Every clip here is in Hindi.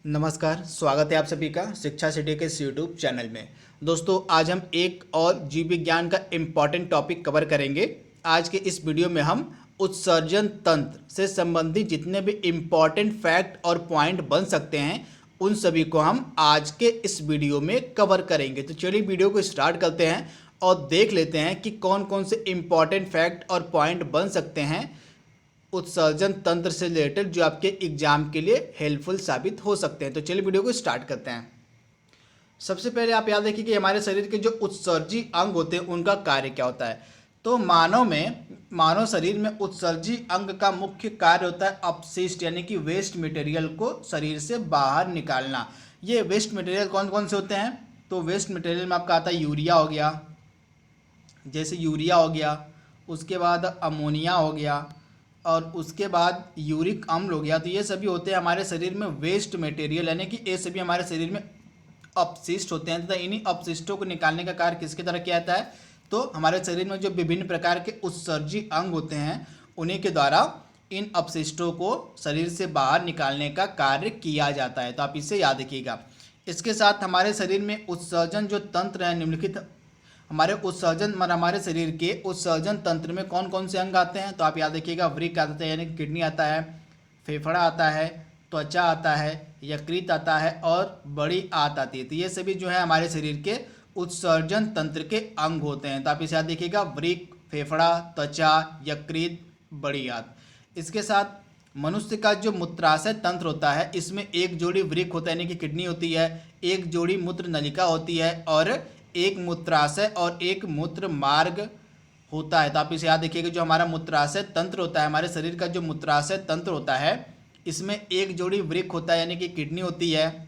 नमस्कार, स्वागत है आप सभी का शिक्षा सिटी के इस यूट्यूब चैनल में। दोस्तों, आज हम एक और जीव विज्ञान का इम्पॉर्टेंट टॉपिक कवर करेंगे। आज के इस वीडियो में हम उत्सर्जन तंत्र से संबंधित जितने भी इम्पॉर्टेंट फैक्ट और पॉइंट बन सकते हैं उन सभी को हम आज के इस वीडियो में कवर करेंगे। तो चलिए वीडियो को स्टार्ट करते हैं और देख लेते हैं कि कौन कौन से इम्पॉर्टेंट फैक्ट और पॉइंट बन सकते हैं उत्सर्जन तंत्र से रिलेटेड जो आपके एग्जाम के लिए हेल्पफुल साबित हो सकते हैं। तो चलिए वीडियो को स्टार्ट करते हैं। सबसे पहले आप याद रखिए कि हमारे शरीर के जो उत्सर्जी अंग होते हैं उनका कार्य क्या होता है। तो मानव शरीर में उत्सर्जी अंग का मुख्य कार्य होता है अपशिष्ट यानी कि वेस्ट मटेरियल को शरीर से बाहर निकालना। ये वेस्ट मटेरियल कौन कौन से होते हैं? तो वेस्ट मटेरियल में आपका आता है यूरिया हो गया, जैसे यूरिया हो गया, उसके बाद अमोनिया हो गया और उसके बाद यूरिक अम्ल हो गया। तो ये सभी होते हैं हमारे शरीर में वेस्ट मटेरियल, यानी कि ये सभी हमारे शरीर में अपशिष्ट होते हैं तथा इन्हीं अपशिष्टों को निकालने का कार्य किसके द्वारा किया जाता है? तो हमारे शरीर में जो विभिन्न प्रकार के उत्सर्जी अंग होते हैं उन्हीं के द्वारा इन अपशिष्टों को शरीर से बाहर निकालने का कार्य किया जाता है। तो आप इसे याद रखिएगा। इसके साथ हमारे शरीर में उत्सर्जन जो तंत्र है निम्नलिखित हमारे शरीर के उत्सर्जन तंत्र में कौन कौन से अंग आते हैं? तो आप याद रखिएगा, वृक्क आता है यानी कि किडनी आता है, फेफड़ा आता है, त्वचा आता है, यकृत आता है और बड़ी आंत आती है। तो ये सभी जो है हमारे शरीर के उत्सर्जन तंत्र के अंग होते हैं। तो आप इसे याद रखिएगा, वृक्क, फेफड़ा, त्वचा, यकृत, बड़ी आंत। इसके साथ मनुष्य का जो मूत्राशय तंत्र होता है इसमें एक जोड़ी वृक्क होता है यानी कि किडनी होती है, एक जोड़ी मूत्र नलिका होती है और एक मूत्राशय और एक मूत्र मार्ग होता है। तो आप इसे याद रखिएगा, जो हमारा मूत्राशय तंत्र होता है, हमारे शरीर का जो मूत्राशय तंत्र होता है इसमें एक जोड़ी वृक्क होता है यानी कि किडनी होती है,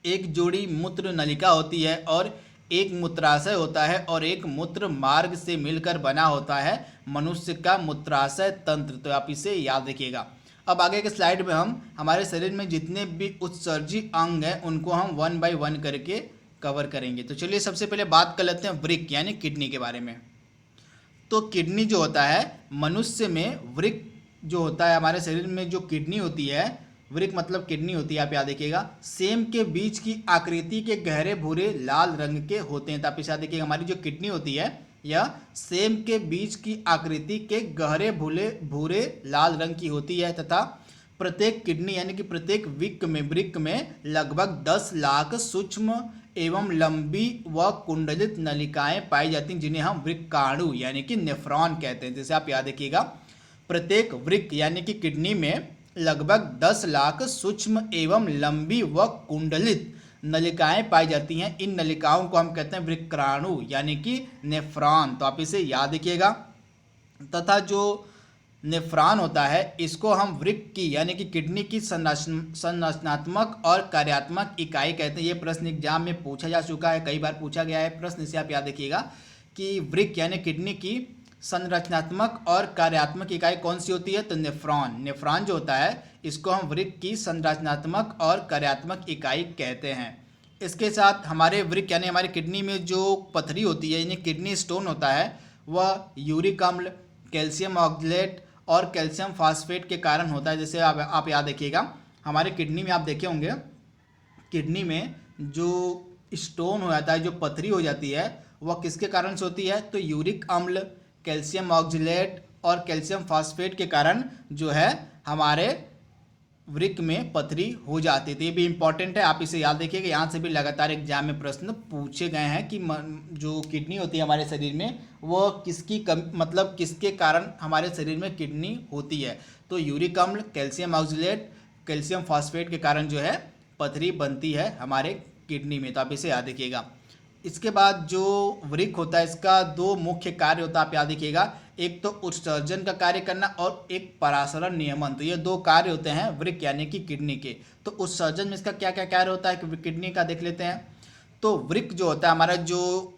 एक जोड़ी मूत्र नलिका होती है और एक मूत्राशय होता है और एक मूत्र मार्ग से मिलकर बना होता है मनुष्य का मूत्राशय तंत्र। तो आप इसे याद रखिएगा। अब आगे के स्लाइड में हम हमारे शरीर में जितने भी उत्सर्जी अंग हैं उनको हम वन बाय वन करके कवर करेंगे। तो चलिए सबसे पहले बात कर लेते हैं वृक्क यानी किडनी के बारे में। तो किडनी जो होता है मनुष्य में, वृक्क जो होता है हमारे शरीर में जो किडनी होती है, वृक्क मतलब किडनी होती है, आप याद रखिएगा, सेम के बीच की आकृति के गहरे भूरे लाल रंग के होते हैं। तो आप इसे याद रखिएगा, हमारी जो किडनी होती है यह सेम के बीच की आकृति के गहरे भूरे लाल रंग की होती है तथा प्रत्येक किडनी यानी कि प्रत्येक वृक्क में लगभग 10 लाख सूक्ष्म एवं लंबी व कुंडलित नलिकाएं पाई जाती हैं जिन्हें हम वृक्काणु यानी कि नेफ्रॉन कहते हैं। जैसे आप याद रखिएगा, प्रत्येक वृक्क यानी कि किडनी में लगभग 10 लाख सूक्ष्म एवं लंबी व कुंडलित नलिकाएं पाई जाती हैं। इन नलिकाओं को हम कहते हैं वृक्काणु यानी कि नेफ्रॉन। तो आप इसे याद रखिएगा। तथा जो नेफ्रॉन होता है इसको हम वृक्क की यानी कि किडनी की संरचनात्मक और कार्यात्मक इकाई कहते हैं। ये प्रश्न एग्जाम में पूछा जा चुका है, कई बार पूछा गया है प्रश्न, इसे आप याद रखिएगा कि वृक्क यानी किडनी की संरचनात्मक और कार्यात्मक इकाई कौन सी होती है? तो नेफ्रॉन जो होता है इसको हम वृक्क की संरचनात्मक और कार्यात्मक इकाई कहते हैं। इसके साथ हमारे वृक्क यानी हमारी किडनी में जो पथरी होती है यानी किडनी स्टोन होता है वह यूरिक अम्ल, कैल्शियम ऑक्सलेट और कैल्शियम फास्फेट के कारण होता है। जैसे आप याद रखिएगा, हमारे किडनी में आप देखे होंगे, किडनी में जो स्टोन हो जाता है, जो पथरी हो जाती है, वह किसके कारण से होती है? तो यूरिक अम्ल, कैल्शियम ऑक्सलेट और कैल्शियम फास्फेट के कारण जो है हमारे वृक्क में पथरी हो जाती है। तो ये भी इंपॉर्टेंट है, आप इसे याद रखिएगा। यहाँ से भी लगातार एग्जाम में प्रश्न पूछे गए हैं कि जो किडनी होती है हमारे शरीर में वो मतलब किसके कारण हमारे शरीर में किडनी होती है? तो यूरिक अम्ल, कैल्शियम ऑक्सलेट, कैल्शियम फास्फेट के कारण जो है पथरी बनती है हमारे किडनी में। तो आप इसे याद रखिएगा। इसके बाद जो वृक्क होता है इसका दो मुख्य कार्य होता है, आप याद रखिएगा, एक तो उत्सर्जन का कार्य करना और एक परासरण नियमन। तो ये दो कार्य होते हैं वृक्क यानी कि किडनी के। तो उत्सर्जन में इसका क्या क्या कार्य होता है कि किडनी का देख लेते हैं। तो वृक्क जो होता है, हमारा जो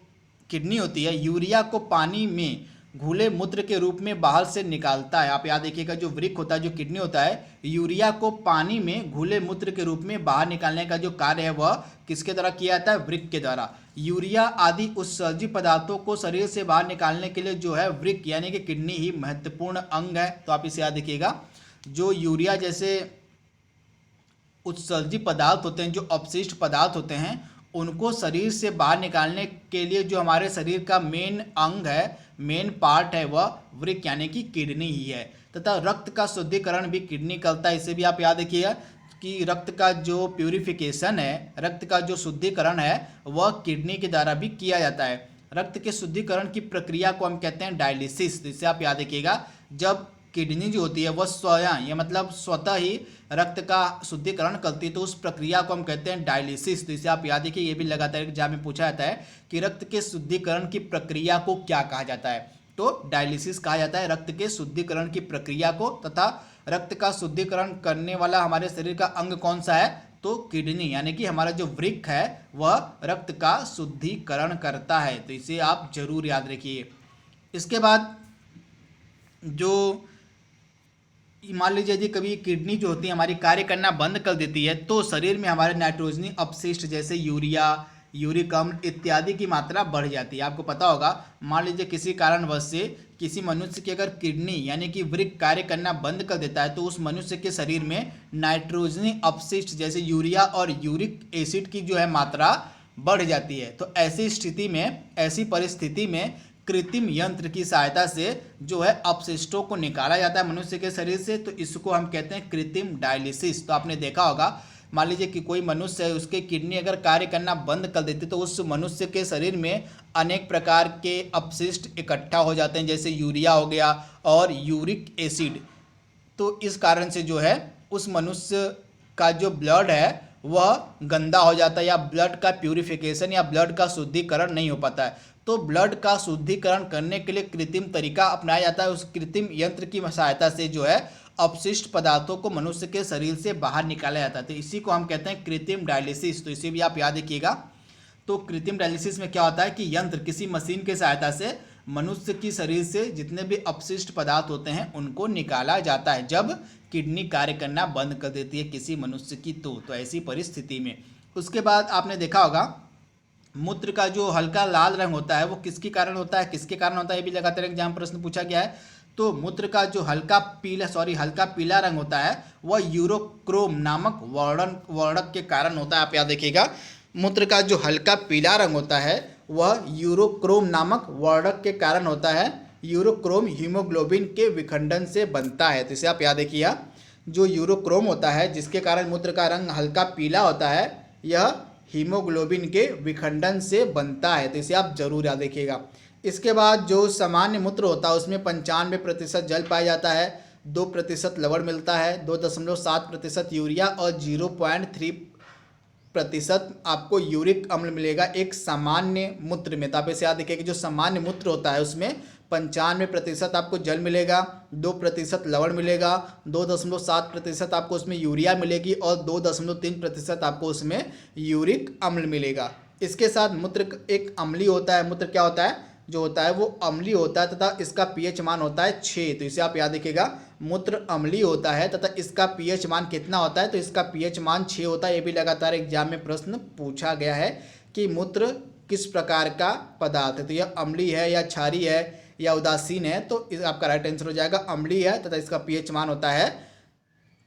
किडनी होती है, यूरिया को पानी में घुले मूत्र के रूप में बाहर से निकालता है। आप याद रखिएगा, जो वृक्क होता है, जो किडनी होता है, यूरिया को पानी में घुले मूत्र के रूप में बाहर निकालने का जो कार्य है वह किसके द्वारा किया जाता है? वृक्क के द्वारा। यूरिया आदि उत्सर्जी पदार्थों को शरीर से बाहर निकालने के लिए जो है वृक्क यानी कि किडनी ही महत्वपूर्ण अंग है। तो आप इसे याद रखिएगा, जो यूरिया जैसे उत्सर्जी पदार्थ होते हैं, जो अपशिष्ट पदार्थ होते हैं, उनको शरीर से बाहर निकालने के लिए जो हमारे शरीर का मेन अंग है, मेन पार्ट है, वह वृक्क यानी कि किडनी ही है। तथा रक्त का शुद्धिकरण भी किडनी करता है। इसे भी आप याद रखिएगा कि रक्त का जो प्यूरिफिकेशन है, रक्त का जो शुद्धिकरण है, वह किडनी के द्वारा भी किया जाता है। रक्त के शुद्धिकरण की प्रक्रिया को हम कहते हैं डायलिसिस। तो इसे आप याद रखिएगा, जब किडनी जो होती है वह स्वयं, या मतलब स्वतः ही रक्त का शुद्धिकरण करती है, तो उस प्रक्रिया को हम कहते हैं डायलिसिस। तो इसे आप याद रखिए, ये भी लगातार एग्जाम में पूछा जाता है कि रक्त के शुद्धिकरण की प्रक्रिया को क्या कहा जाता है। तो डायलिसिस कहा जाता है रक्त के शुद्धिकरण की प्रक्रिया को। तथा रक्त का शुद्धिकरण करने वाला हमारे शरीर का अंग कौन सा है? तो किडनी, यानी कि हमारा जो वृक्क है वह रक्त का शुद्धिकरण करता है। तो इसे आप जरूर याद रखिए। इसके बाद जो मान लीजिए यदि कभी किडनी जो होती है हमारी कार्य करना बंद कर देती है, तो शरीर में हमारे नाइट्रोजनी अपशिष्ट जैसे यूरिया, यूरिक अम्ल इत्यादि की मात्रा बढ़ जाती है। आपको पता होगा, मान लीजिए किसी कारणवश से किसी मनुष्य की अगर किडनी यानी कि वृक्क कार्य करना बंद कर देता है, तो उस मनुष्य के शरीर में नाइट्रोजनी अपशिष्ट जैसे यूरिया और यूरिक एसिड की जो है मात्रा बढ़ जाती है। तो ऐसी स्थिति में, ऐसी परिस्थिति में कृत्रिम यंत्र की सहायता से जो है अपशिष्टों को निकाला जाता है मनुष्य के शरीर से। तो इसको हम कहते हैं कृत्रिम डायलिसिस। तो आपने देखा होगा, मान लीजिए कि कोई मनुष्य है, उसके किडनी अगर कार्य करना बंद कर देती, तो उस मनुष्य के शरीर में अनेक प्रकार के अपशिष्ट इकट्ठा हो जाते हैं, जैसे यूरिया हो गया और यूरिक एसिड। तो इस कारण से जो है उस मनुष्य का जो ब्लड है वह गंदा हो जाता है, या ब्लड का प्यूरिफिकेशन या ब्लड का शुद्धिकरण नहीं हो पाता है। तो ब्लड का शुद्धिकरण करने के लिए कृत्रिम तरीका अपनाया जाता है। उस कृत्रिम यंत्र की सहायता से जो है अपशिष्ट पदार्थों को मनुष्य के शरीर से बाहर निकाला जाता है। तो इसी को हम कहते हैं कृत्रिम डायलिसिस। तो इसे भी आप याद रखिएगा। तो कृत्रिम डायलिसिस में क्या होता है कि यंत्र किसी मशीन की सहायता से मनुष्य की शरीर से जितने भी अपशिष्ट पदार्थ होते हैं उनको निकाला जाता है, जब किडनी कार्य करना बंद कर देती है किसी मनुष्य की। तो ऐसी परिस्थिति में उसके बाद आपने देखा होगा, मूत्र का जो हल्का लाल रंग होता है वो किसके कारण होता है, किसके कारण होता है, ये भी लगातार एग्जाम प्रश्न पूछा गया है। तो मूत्र का जो हल्का पीला रंग होता है वह यूरोक्रोम नामक वर्णक के कारण होता है। आप याद रखिएगा, मूत्र का जो हल्का पीला रंग होता है वह यूरोक्रोम नामक वर्णक के कारण होता है। यूरोक्रोम हीमोग्लोबिन के विखंडन से बनता है। तो इसे आप याद रखिएगा, जो यूरोक्रोम होता है जिसके कारण मूत्र का रंग हल्का पीला होता है, यह हीमोग्लोबिन के विखंडन से बनता है। तो इसे आप जरूर याद रखिएगा। इसके बाद जो सामान्य मूत्र होता है उसमें 95% जल पाया जाता है, 2% लवण मिलता है, 2.7% यूरिया और 0.3% आपको यूरिक अम्ल मिलेगा एक सामान्य मूत्र में। तो आप इसे याद रखिएगा, जो सामान्य मूत्र होता है उसमें 95% आपको जल मिलेगा, 2% लवण मिलेगा, 2.7% आपको उसमें यूरिया मिलेगी और 2.3% आपको उसमें यूरिक अम्ल मिलेगा। इसके साथ मूत्र एक अम्लीय होता है। मूत्र क्या होता है, जो होता है वो अम्लीय होता है तथा इसका पीएच मान होता है 6। तो इसे आप याद रखिएगा, मूत्र अम्लीय होता है तथा इसका पीएच मान कितना होता है, तो इसका पीएच मान 6 होता है। ये भी लगातार एग्जाम में प्रश्न पूछा गया है कि मूत्र किस प्रकार का पदार्थ है, तो यह अम्लीय है या क्षारीय है या उदासीन है। तो इस आपका राइट आंसर हो जाएगा अम्लीय है तथा इसका पीएच मान होता है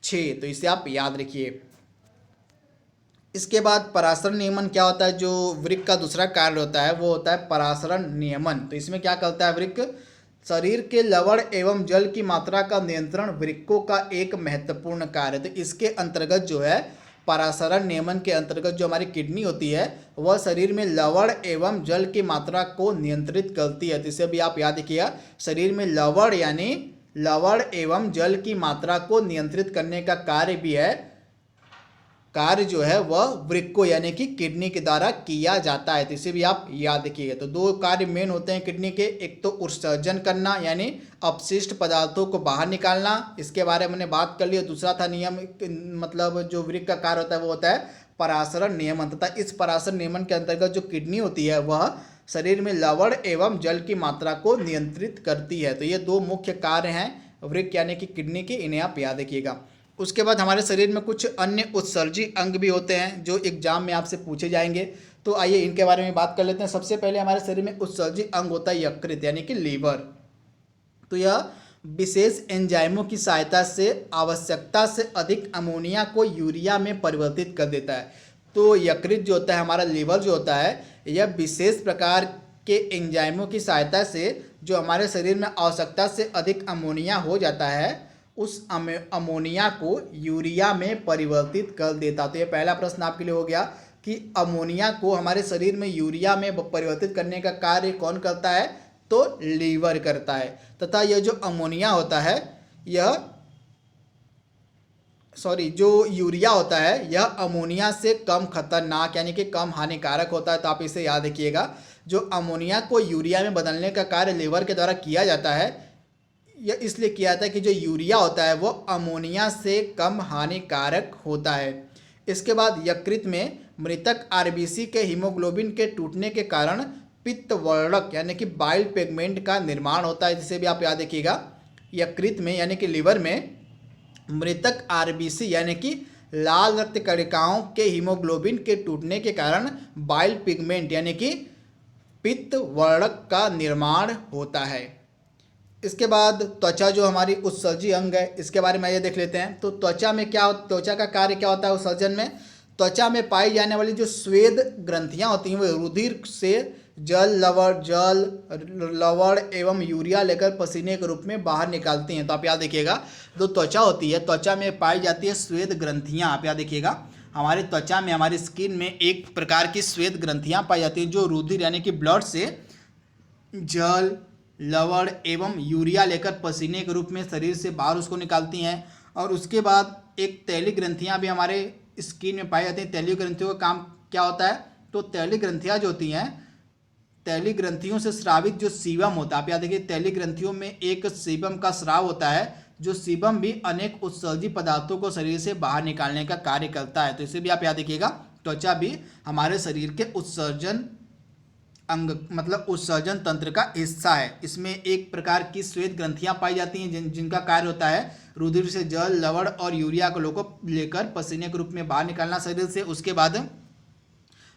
6। तो इसे आप याद रखिए। इसके बाद परासरण नियमन क्या होता है, जो वृक्क का दूसरा कार्य होता है वो होता है परासरण नियमन। तो इसमें क्या करता है वृक्क, शरीर के लवण एवं जल की मात्रा का नियंत्रण वृक्कों का एक महत्वपूर्ण कार्य है। तो इसके अंतर्गत जो है परासरण नियमन के अंतर्गत जो हमारी किडनी होती है वह शरीर में लवण एवं जल की मात्रा को नियंत्रित करती है। तो इसे भी आप याद रखिएगा, शरीर में लवण यानी लवण एवं जल की मात्रा को नियंत्रित करने का कार्य भी है, कार्य जो है वह वृक्कों यानी कि किडनी के द्वारा किया जाता है। तो इसे भी आप याद रखिएगा। तो दो कार्य मेन होते हैं किडनी के, एक तो उत्सर्जन करना यानी अपशिष्ट पदार्थों को बाहर निकालना, इसके बारे में हमने बात कर लिया। दूसरा था नियम, मतलब जो वृक्क का कार्य होता है वो होता है परासरण नियमन। तथा इस परासरण नियमन के अंतर्गत जो किडनी होती है वह शरीर में लवण एवं जल की मात्रा को नियंत्रित करती है। तो ये दो मुख्य कार्य हैं वृक्क यानी कि किडनी के, इन्हें आप याद रखिएगा। उसके बाद हमारे शरीर में कुछ अन्य उत्सर्जी अंग भी होते हैं जो एग्जाम में आपसे पूछे जाएंगे। तो आइए इनके बारे में बात कर लेते हैं। सबसे पहले हमारे शरीर में उत्सर्जी अंग होता है यकृत यानी कि लीवर। तो यह विशेष एंजाइमों की सहायता से आवश्यकता से अधिक अमोनिया को यूरिया में परिवर्तित कर देता है। तो यकृत जो होता है, हमारा लीवर जो होता है, यह विशेष प्रकार के एंजाइमों की सहायता से जो हमारे शरीर में आवश्यकता से अधिक अमोनिया हो जाता है, उस अमोनिया को यूरिया में परिवर्तित कर देता। तो ये पहला प्रश्न आपके लिए हो गया कि अमोनिया को हमारे शरीर में यूरिया में परिवर्तित करने का कार्य कौन करता है, तो लीवर करता है। तथा यह जो अमोनिया होता है, जो यूरिया होता है, यह अमोनिया से कम खतरनाक यानी कि कम हानिकारक होता है। तो आप इसे याद रखिएगा, जो अमोनिया को यूरिया में बदलने का कार्य लीवर के द्वारा किया जाता है, यह इसलिए किया जाता है कि जो यूरिया होता है वो अमोनिया से कम हानिकारक होता है। इसके बाद यकृत में मृतक आरबीसी के हीमोग्लोबिन के टूटने के कारण पित्तवर्णक यानी कि बाइल पिगमेंट का निर्माण होता है, जिसे भी आप याद रखिएगा। यकृत में यानी कि लीवर में मृतक आरबीसी यानी कि लाल रक्त कणिकाओं के हीमोग्लोबिन के टूटने के कारण बाइल पिगमेंट यानी कि पित्तवर्णक का निर्माण होता है। इसके बाद त्वचा जो हमारी उत्सर्जी अंग है, इसके बारे में ये देख लेते हैं। तो त्वचा का कार्य क्या होता है उत्सर्जन में? त्वचा में पाई जाने वाली जो स्वेद ग्रंथियां होती हैं वो रुधिर से जल लवण एवं यूरिया लेकर पसीने के रूप में बाहर निकालती हैं। तो आप याद रखिएगा, जो त्वचा होती है, त्वचा में पाई जाती है स्वेद ग्रंथियां। आप याद रखिएगा, हमारी त्वचा में, हमारी स्किन में एक प्रकार की स्वेद ग्रंथियां पाई जाती हैं जो रुधिर यानी कि ब्लड से जल लवण एवं यूरिया लेकर पसीने के रूप में शरीर से बाहर उसको निकालती हैं। और उसके बाद एक तैलीय ग्रंथियां भी हमारे स्किन में पाई जाती हैं। तैलीय ग्रंथियों का काम क्या होता है? तो तैलीय ग्रंथियां जो होती हैं, तैलीय ग्रंथियों से स्रावित जो सीबम होता है, आप याद रखिए, तैलीय ग्रंथियों में एक सीबम का स्राव होता है, जो सीबम भी अनेक उत्सर्जी पदार्थों को शरीर से बाहर निकालने का कार्य करता है। तो इसे भी आप याद रखिएगा, त्वचा भी हमारे शरीर के उत्सर्जन अंग मतलब उत्सर्जन तंत्र का हिस्सा है। इसमें एक प्रकार की श्वेत ग्रंथियां पाई जाती हैं जिनका कार्य होता है रुधिर से जल लवण और यूरिया को लेकर पसीने के रूप में बाहर निकालना शरीर से। उसके बाद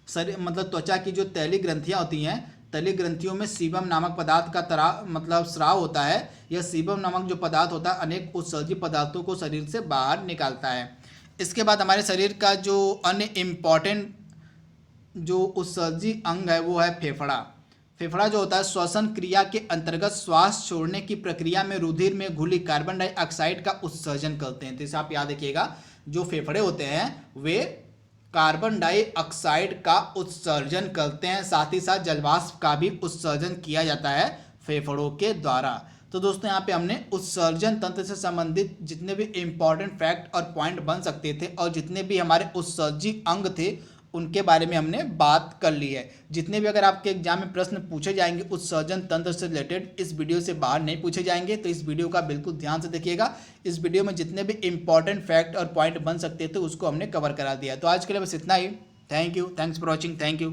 शरीर मतलब त्वचा की जो तैलीय ग्रंथियां होती हैं, तैलीय ग्रंथियों में सीबम नामक पदार्थ का स्राव होता है। यह सीबम नामक जो पदार्थ होता है अनेक उत्सर्जी पदार्थों को शरीर से बाहर निकालता है। इसके बाद हमारे शरीर का जो अन्य इम्पॉर्टेंट जो उत्सर्जी अंग है वो है फेफड़ा। फेफड़ा जो होता है श्वसन क्रिया के अंतर्गत श्वास छोड़ने की प्रक्रिया में रुधिर में घुली कार्बन डाइऑक्साइड का उत्सर्जन करते हैं। तो इसे आप याद रखिएगा, जो फेफड़े होते हैं वे कार्बन डाइऑक्साइड का उत्सर्जन करते हैं, साथ ही साथ जलवाष्प का भी उत्सर्जन किया जाता है फेफड़ों के द्वारा। तो दोस्तों यहाँ पे हमने उत्सर्जन तंत्र से संबंधित जितने भी इम्पॉर्टेंट फैक्ट और पॉइंट बन सकते थे और जितने भी हमारे उत्सर्जी अंग थे उनके बारे में हमने बात कर ली है। जितने भी अगर आपके एग्जाम में प्रश्न पूछे जाएंगे उत्सर्जन तंत्र से रिलेटेड, इस वीडियो से बाहर नहीं पूछे जाएंगे। तो इस वीडियो का बिल्कुल ध्यान से देखिएगा। इस वीडियो में जितने भी इंपॉर्टेंट फैक्ट और पॉइंट बन सकते थे उसको हमने कवर करा दिया। तो आज के लिए बस इतना ही। Thank you, thanks for watching, thank you.